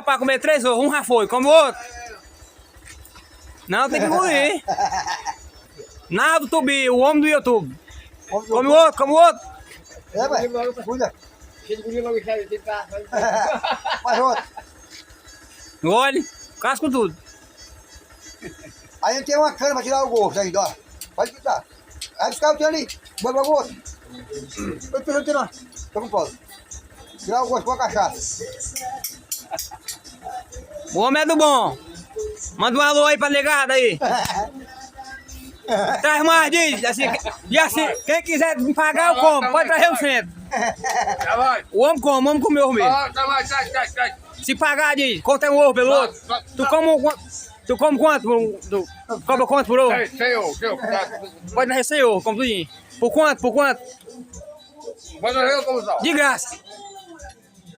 Pra comer 3 ovos, um já foi, come o outro. Não, tem que engolir. Nada, Tubi, o homem do YouTube. Come o outro, come o outro. É, velho. Cuida. Faz outro. Olha, casco tudo. Aí a gente tem uma cana pra tirar o gosto ainda, ó. Pode quitar. Aí buscar o teu ali. Bota o gosto. Eu tô tirando. Tô com pau. Tirar o gosto com a cachaça. O homem é do bom. Manda um alô aí pra negada aí. Traz mais, diz. E assim, quem quiser me pagar, eu como. Pode trazer o centro. O homem come, o homem comeu mesmo. Se pagar, diz. Quanto é um ovo pelo outro? Tu come quanto? Cobra quanto por ovo? 100 ovos. Pode trazer 100 ovo, como tudinho. Por quanto? Por quanto? Mas eu como só. De graça.